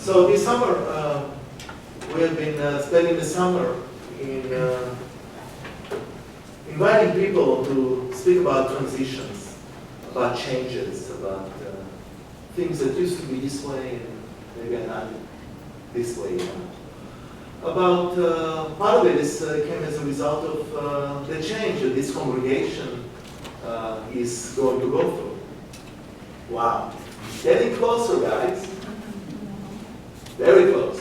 So this summer, we have been spending the summer in inviting people to speak about transitions, about changes, about things that used to be this way and maybe are not this way now. About part of it came as a result of the change that this congregation is going to go through. Wow. Getting closer, guys. Very close.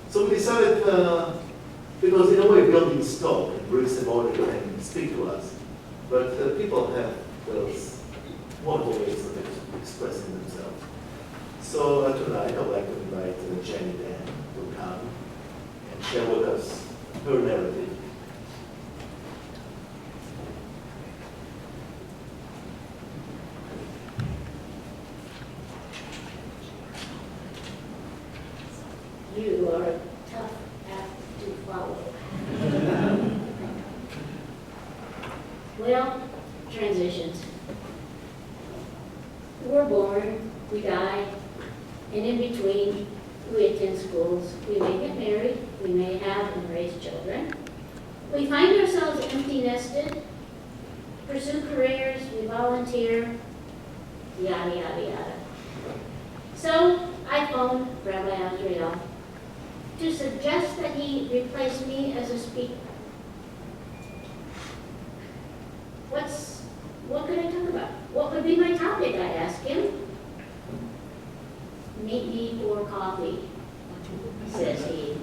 So we decided, because in a way buildings talk and bricks and mortar can speak to us, but people have those wonderful ways of expressing themselves. So tonight I'd like to invite Janey Dann to come and share with us her narrative. You are a tough act to follow. Well, transitions. We're born, we die, and in between, we attend schools. We may get married, we may have and raise children. We find ourselves empty nested, pursue careers, we volunteer, yada, yada, yada. So I phoned Rabbi Azrael to suggest that he replace me as a speaker. What could I talk about? What would be my topic, I asked him. Meet me for coffee, says he.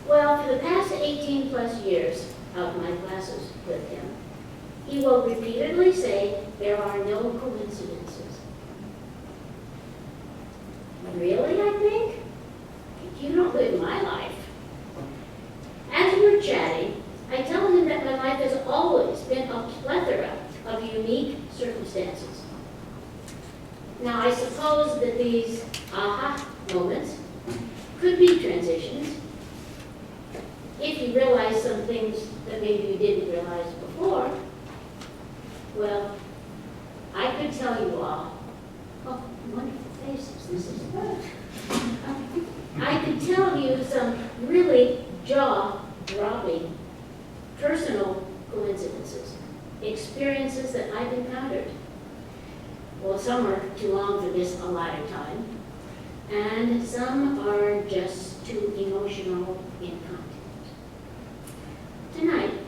Well, for the past 18 plus years of my classes with him, he will repeatedly say there are no coincidences. Really, I think? You don't live my life. As we're chatting, I tell him that my life has always been a plethora of unique circumstances. Now, I suppose that these aha moments could be transitions. If you realize some things that maybe you didn't realize before, well, I could tell you all, oh, wonderful faces, this is good. I could tell you some really jaw-dropping personal coincidences, experiences that I've encountered. Well, some are too long for this allotted time, and some are just too emotional in content. Tonight,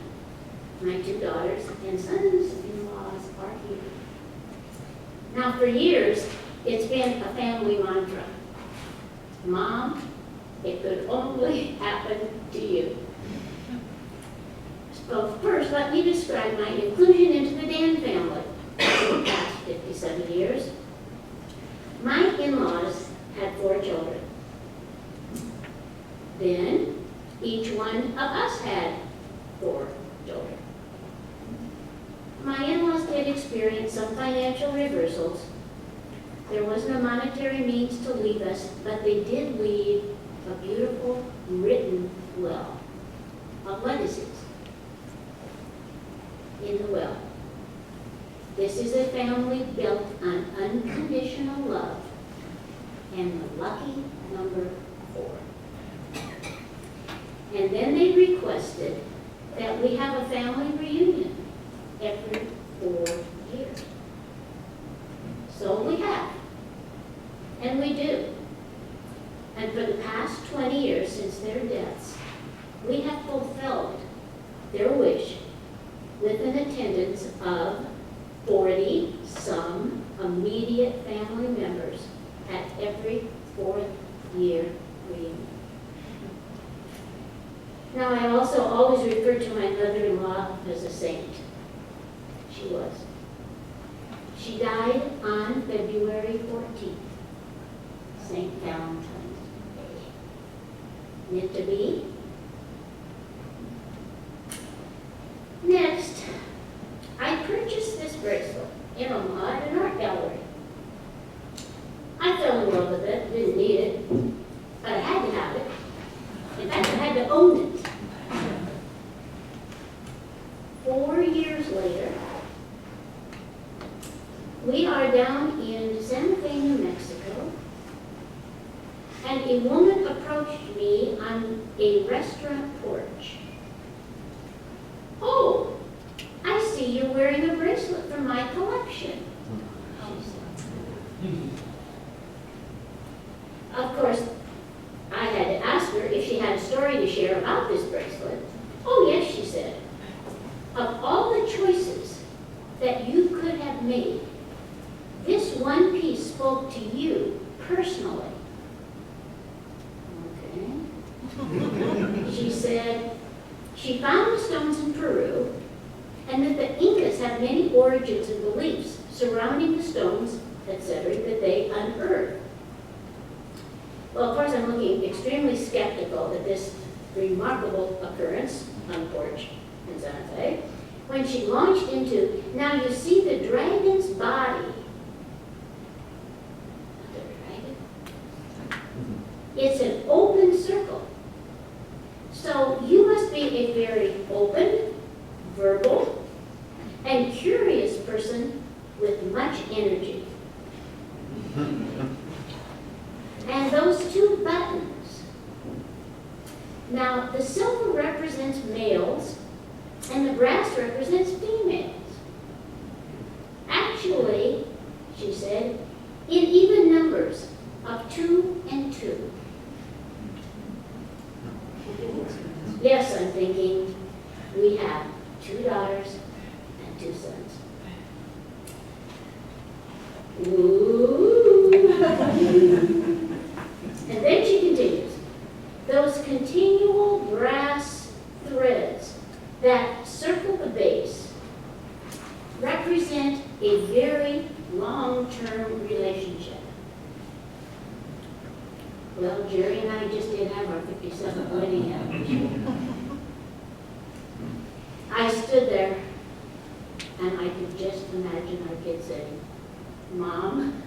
my two daughters and sons-in-laws are here. Now, for years, it's been a family mantra. Mom, it could only happen to you. So first, let me describe my inclusion into the Dann family for the past 57 years. My in-laws had 4 children. Then, each one of us had 4 children. My in-laws did experience some financial reversals. There wasn't a monetary means to leave us, but they did leave a beautiful written will of legacies in the will. This is a family built on unconditional love and the lucky number 4. And then they requested that we have a family reunion every 4 years. So we have. And we do. And for the past 20 years since their deaths, we have fulfilled their wish with an attendance of 40 some immediate family members at every 4th year reunion. Now, I also always refer to my mother-in-law as a saint. She was. She died on February 14th. St. Valentine's Day. Meant to be. Next, I purchased this bracelet in Omaha at an art gallery. I fell in love with it, didn't need it, but I had to have it. In fact, I had to own it. 4 years later, we are down in Santa Fe, New Mexico, and a woman approached me on a restaurant porch. "Oh, I see you're wearing a bracelet from my collection," she said. Of course, I had to ask her if she had a story to share about this bracelet. "Oh, yes," she said. "Of all the choices that you could have made, this one piece spoke to you personally." Okay. She said she found the stones in Peru, and that the Incas have many origins and beliefs surrounding the stones, etc., that they unearthed. Well, of course, I'm looking extremely skeptical at this remarkable occurrence on the porch in Santa Fe, when she launched into, "Now you see the dragon's body." The dragon? It's an open circle. So you must be a very open, verbal, and curious person with much energy. And those two buttons. Now, the silver represents males, and the brass represents females. Actually, she said, in even numbers of 2 and 2. Yes, I'm thinking, we have 2 daughters and 2 sons. Ooh. And then she continues, "Those continual brass threads that circle the base represent a very long-term relationship." Well, Jerry and I just did have our 57th wedding anniversary. I stood there, and I could just imagine our kids saying, "Mom,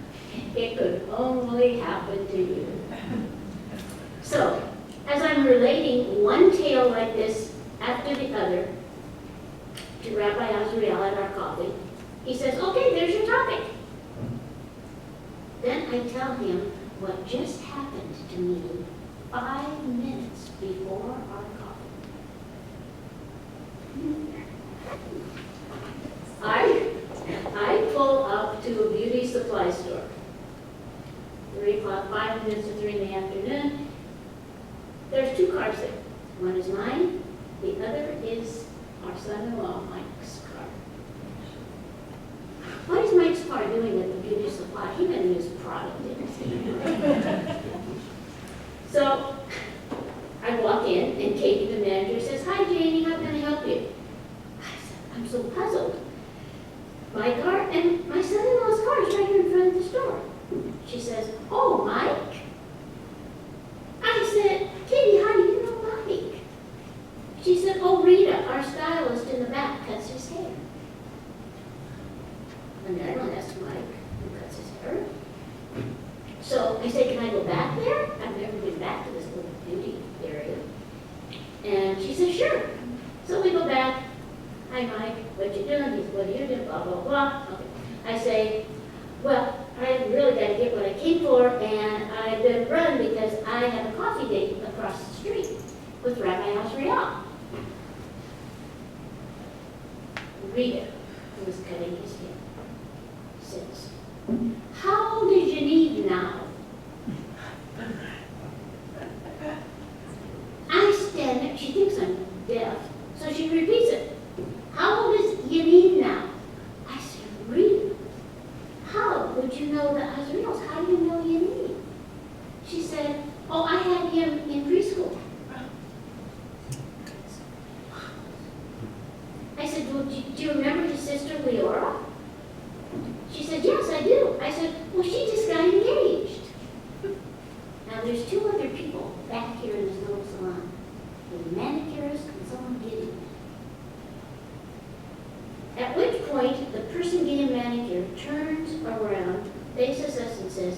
it could only happen to you." So, as I'm relating one tale like this after the other to Rabbi Azriel at our coffee, he says, "Okay, there's your topic." Then I tell him what just happened to me 5 minutes before our coffee. I pull up to a beauty supply store. 3 o'clock, 5 minutes to 3 in the afternoon. There's 2 cars there. One is mine, the other is our son-in-law, Mike's car. What is Mike's car doing at the beauty supply? He doesn't use product in it. So I walk in, and Katie, the manager, says, "Hi, Janey, how can I help you?" I said, "I'm so puzzled. My car and my son-in-law's car is right here in front of the store." She says, "Oh, Mike?" I said, "Katie, how do you know Mike?" She said, "Oh, Rita, our stylist in the back, cuts his hair." I mean, I don't ask Mike who cuts his hair. So I said, "Can I go back there? I've never been back to this little beauty area." And she said, "Sure." So we go back. "Hi, Mike, what you doing?" He said, "What are you doing?" Blah, blah, blah. Okay. I say, "Well, I really got to get what I came for, and I better run because I have a coffee date across the street with Rabbi Azriel." Rita, who was cutting his hair, says, "How old is Janey now?" I stand there. She thinks I'm deaf, so she repeats it. "How old is Janey now?" I said, "Rita, how would you know the Azriels? How do you know Janey?" She said, "Oh, I had him in preschool." I said, "Well, do you remember his sister, Leora?" She said, "Yes, I do." I said, "Well, she just got engaged." Now, there's 2 other people back here in this little salon, a manicurist and someone getting it. At which point, the person getting manicured turns around, faces us, and says,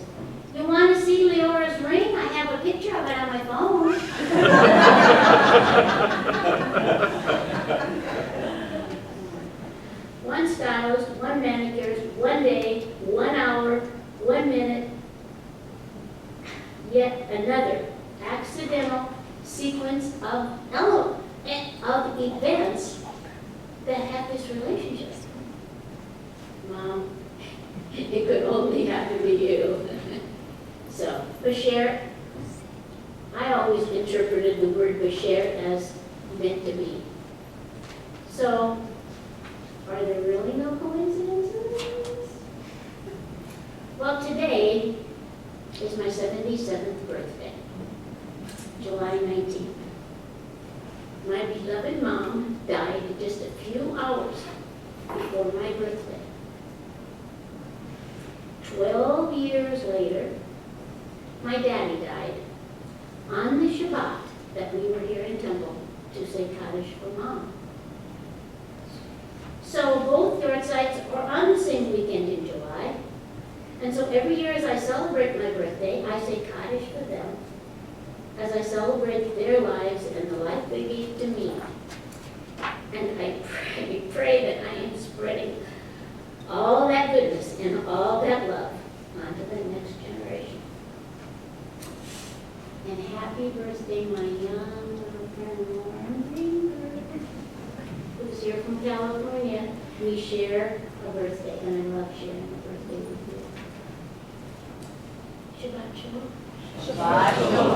"You want to see Leora's ring? I have a picture of it on my phone." One stylist, one manicurist, 1 day, 1 hour. another accidental sequence of events that have this relationship. Mom, it could only have to be you. So, Bashir, I always interpreted the word Bashir as meant to be. So, are there really no coincidences? Well, today is my 77th birthday, July 19th. My beloved mom died just a few hours before my birthday. 12 years later, my daddy died on the Shabbat that we were here in Temple to say Kaddish for Mom. So both yahrzeits are on the same weekend in July. And so every year as I celebrate my birthday, I say Kaddish for them, as I celebrate their lives and the life they gave to me. And I pray that I am spreading all that goodness and all that love onto the next generation. And happy birthday, my young little friend Lauren Greenberg, who's here from California. We share a birthday, and I love sharing a birthday with you. Shabbat shalom. Shabbat shalom.